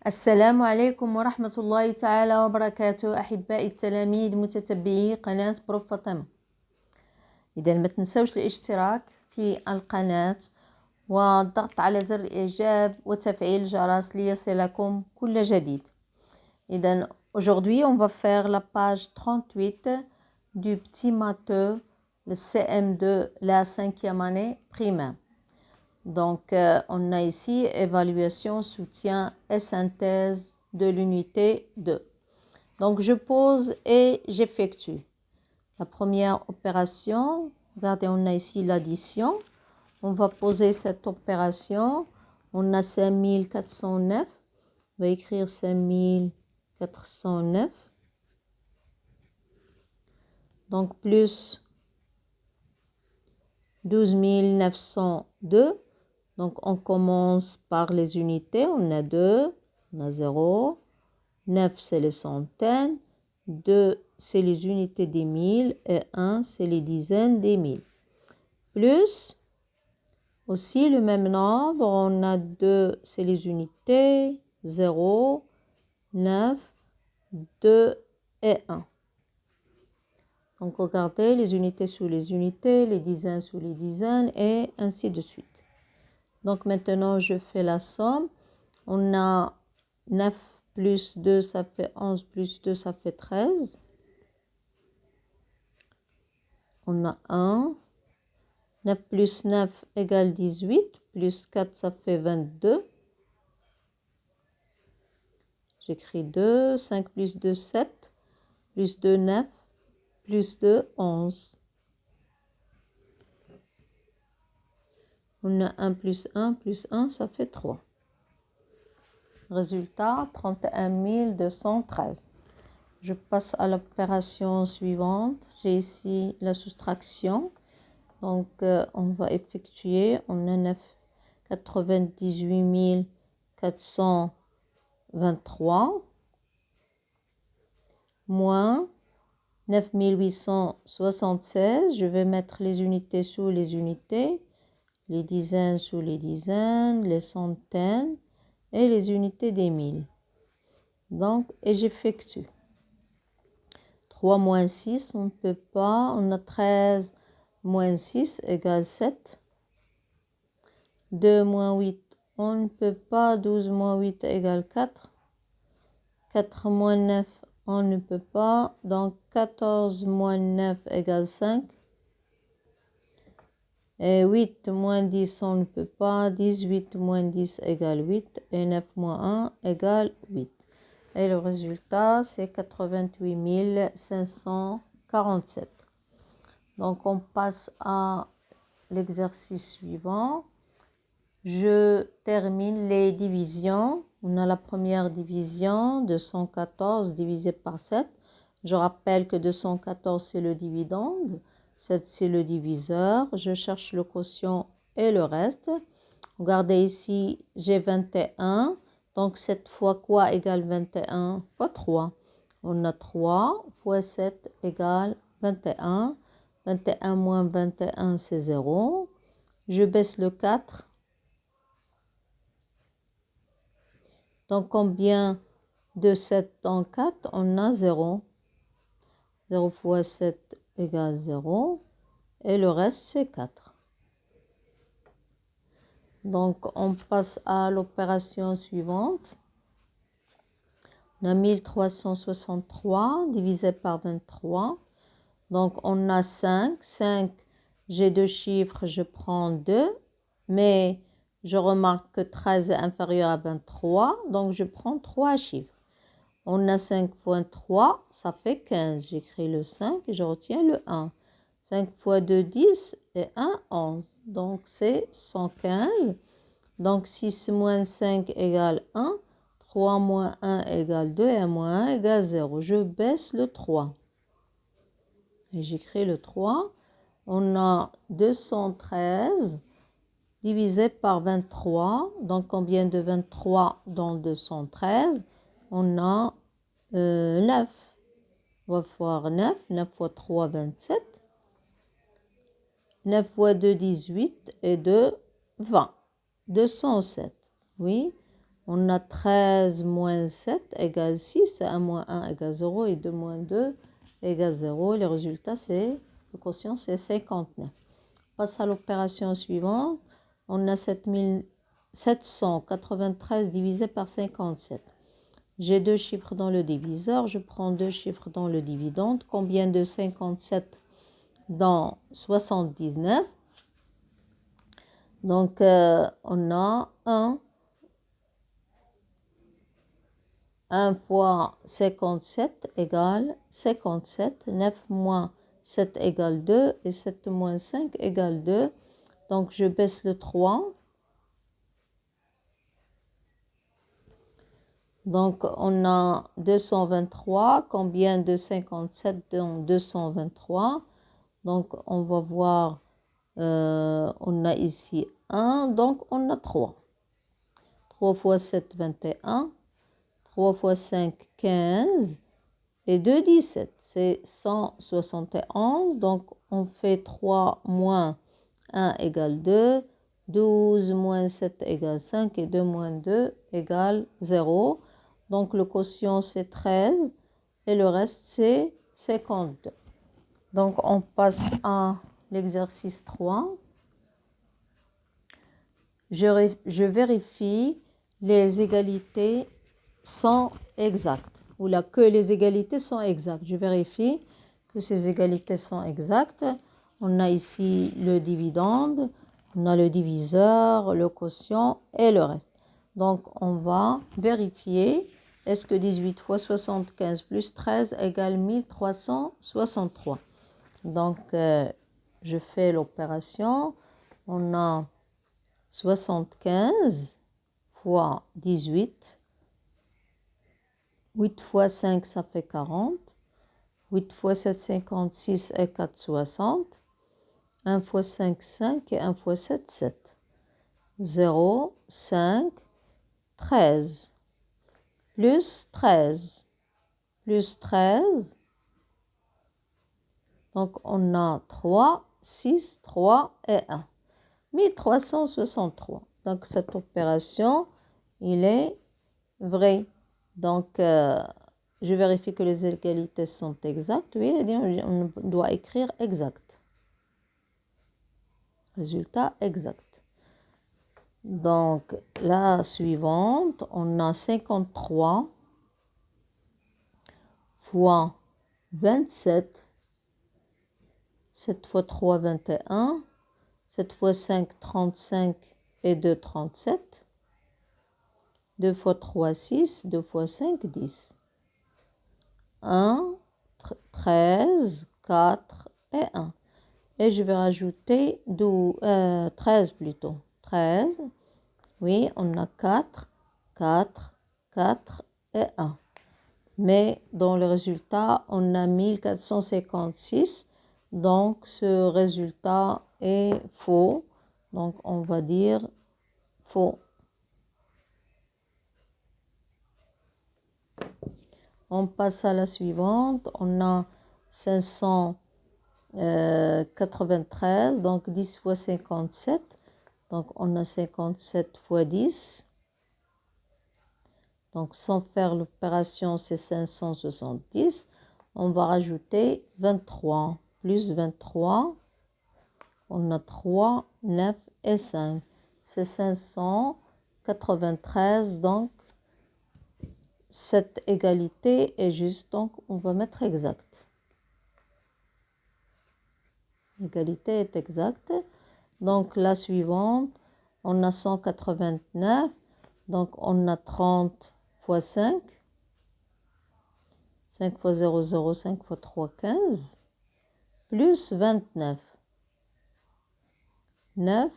السلام عليكم ورحمة الله تعالى وبركاته أحبائي التلاميذ متتبعي قناة بروف فاطمة. إذا ما تنسوش الاشتراك في القناة والضغط على زر الإعجاب وتفعيل الجرس ليصلكم كل جديد. إذا aujourd'hui on va faire la page 38 du petit matheux, le CM2, la 5e année primaire. Donc, on a ici évaluation, soutien et synthèse de l'unité 2. Donc, je pose et j'effectue. La première opération, regardez, on a ici l'addition. On va poser cette opération. On a 5409. On va écrire 5409. Donc, plus 12902. Donc, on commence par les unités. On a 2, on a 0, 9, c'est les centaines, 2, c'est les unités des milles, et 1, c'est les dizaines des milles. Plus, aussi le même nombre, on a 2, c'est les unités, 0, 9, 2 et 1. Donc, regardez les unités sous les unités, les dizaines sous les dizaines, et ainsi de suite. Donc maintenant, je fais la somme. On a 9 plus 2, ça fait 11, plus 2, ça fait 13. On a 1. 9 plus 9 égale 18. Plus 4, ça fait 22. J'écris 2. 5 plus 2, 7. Plus 2, 9. Plus 2, 11. On a 1 plus 1, ça fait 3. Résultat, 31 213. Je passe à l'opération suivante. J'ai ici la soustraction. Donc, on va effectuer. On a 98 423 moins 9 876. Je vais mettre les unités sous les unités, les dizaines sous les dizaines, les centaines et les unités des milles. Donc, et j'effectue. 3 moins 6, on ne peut pas. On a 13 moins 6 égale 7. 2 moins 8, on ne peut pas. 12 moins 8 égale 4. 4 moins 9, on ne peut pas. Donc 14 moins 9 égale 5. Et 8 moins 10, on ne peut pas. 18 moins 10 égale 8. Et 9 moins 1 égale 8. Et le résultat, c'est 88 547. Donc, on passe à l'exercice suivant. Je termine les divisions. On a la première division, 214 divisé par 7. Je rappelle que 214, c'est le dividende. 7, c'est le diviseur. Je cherche le quotient et le reste. Regardez ici, j'ai 21. Donc, 7 fois quoi égale 21 fois 3. On a 3 fois 7 égale 21. 21 moins 21, c'est 0. Je baisse le 4. Donc, combien de 7 dans 4? On a 0. 0 fois 7 égale 0. Et le reste, c'est 4. Donc, on passe à l'opération suivante. On a 1363 divisé par 23. Donc, on a 5. 5, j'ai deux chiffres, je prends 2. Mais je remarque que 13 est inférieur à 23. Donc, je prends 3 chiffres. On a 5 fois 3, ça fait 15. J'écris le 5 et je retiens le 1. 5 fois 2, 10 et 1, 11. Donc, c'est 115. Donc, 6 moins 5 égale 1. 3 moins 1 égale 2 et 1 moins 1 égale 0. Je baisse le 3. Et j'écris le 3. On a 213 divisé par 23. Donc, combien de 23 dans 213? On a 9. On va faire 9. 9 fois 3, 27. 9 fois 2, 18. Et 2, 20. 207. Oui. On a 13 moins 7 égale 6, 1 moins 1 égale 0 et 2 moins 2 égale 0. Et le résultat, c'est, le quotient, c'est 59. On passe à l'opération suivante. On a 793 divisé par 57. J'ai deux chiffres dans le diviseur, je prends deux chiffres dans le dividende. Combien de 57 dans 79? Donc, on a 1 fois 57 égale 57. 9 moins 7 égale 2 et 7 moins 5 égale 2. Donc, je baisse le 3. Donc, on a 223. Combien de 57 dans 223? Donc, on va voir, on a ici 1, donc on a 3. 3 fois 7, 21. 3 fois 5, 15. Et 2, 17. C'est 171. Donc, on fait 3 moins 1 égale 2. 12 moins 7 égale 5. Et 2 moins 2 égale 0. Donc, le quotient, c'est 13. Et le reste, c'est 52. Donc, on passe à l'exercice 3. Je vérifie les égalités sont exactes. Ou là, que les égalités sont exactes. Je vérifie que ces égalités sont exactes. On a ici le dividende, on a le diviseur, le quotient et le reste. Donc, on va vérifier. Est-ce que 18 fois 75 plus 13 égale 1363? Donc, je fais l'opération. On a 75 fois 18. 8 fois 5, ça fait 40. 8 fois 7, 56 et 4, 60. 1 fois 5, 5 et 1 fois 7, 7. 0, 5, 13. Plus 13. Plus 13. Donc, on a 3, 6, 3 et 1. 1363. Donc, cette opération, il est vrai. Donc, je vérifie que les égalités sont exactes. Oui, on doit écrire exact. Résultat exact. Donc, la suivante, on a 53 fois 27. 7 fois 3, 21. 7 fois 5, 35 et 2, 37. 2 fois 3, 6. 2 fois 5, 10. 1, 13, 4 et 1. Et je vais rajouter 13 plutôt. 13. Oui, on a 4, 4, 4 et 1. Mais dans le résultat, on a 1456. Donc, ce résultat est faux. Donc, on va dire faux. On passe à la suivante. On a 593. Donc, 10 fois 57. Donc, on a 57 fois 10. Donc, sans faire l'opération, c'est 570. On va rajouter 23. Plus 23. On a 3, 9 et 5. C'est 593. Donc, cette égalité est juste. Donc, on va mettre exact. L'égalité est exacte. Donc, la suivante, on a 189. Donc, on a 30 fois 5. 5 fois 0, 0. 5 fois 3, 15. Plus 29. 9,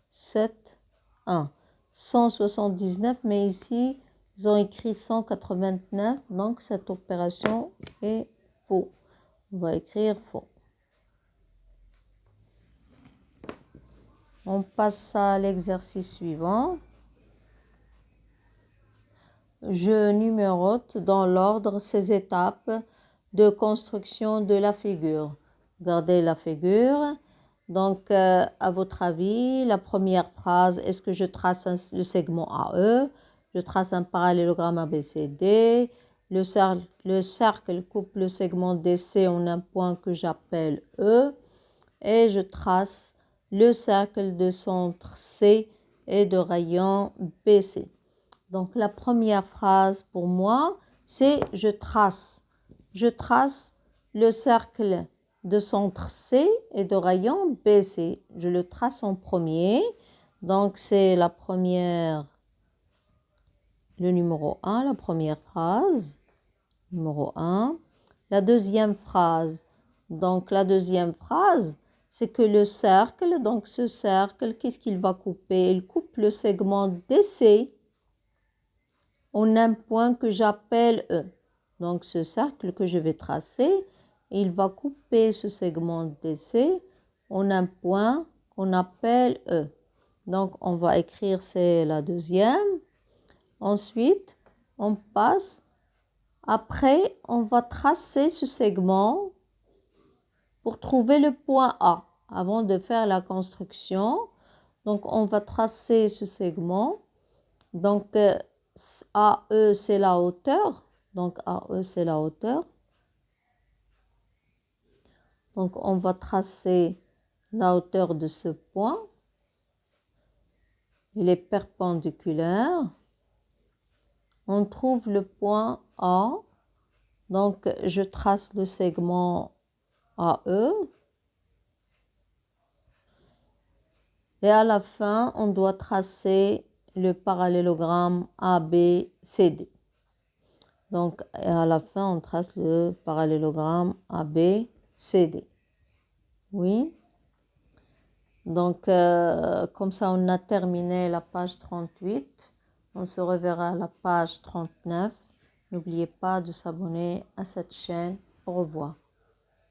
7, 1. 179, mais ici, ils ont écrit 189. Donc, cette opération est faux. On va écrire faux. On passe à l'exercice suivant. Je numérote dans l'ordre ces étapes de construction de la figure. Regardez la figure. Donc, à votre avis, la première phrase, est-ce que je trace le segment AE? je trace un parallélogramme ABCD. Le cercle coupe le segment DC en un point que j'appelle E. Et je trace le cercle de centre C et de rayon BC. Donc la première phrase pour moi, c'est je trace le cercle de centre C et de rayon BC. Je le trace en premier. Donc c'est la première, le numéro 1, la première phrase. Numéro 1. La deuxième phrase. Donc la deuxième phrase, c'est que le cercle, donc ce cercle, qu'est-ce qu'il va couper? Il coupe le segment DC en un point que j'appelle E. Donc ce cercle que je vais tracer, il va couper ce segment DC en un point qu'on appelle E. Donc on va écrire, c'est la deuxième. Ensuite, on passe. Après, on va tracer ce segment pour trouver le point A avant de faire la construction. Donc, on va tracer ce segment. Donc, AE, c'est la hauteur. Donc, AE, c'est la hauteur. Donc, on va tracer la hauteur de ce point. Il est perpendiculaire. On trouve le point A. Donc, je trace le segment AE. Et à la fin, on doit tracer le parallélogramme ABCD. Donc, à la fin, on trace le parallélogramme ABCD. Oui. Donc, comme ça, on a terminé la page 38. On se reverra à la page 39. N'oubliez pas de s'abonner à cette chaîne. Au revoir.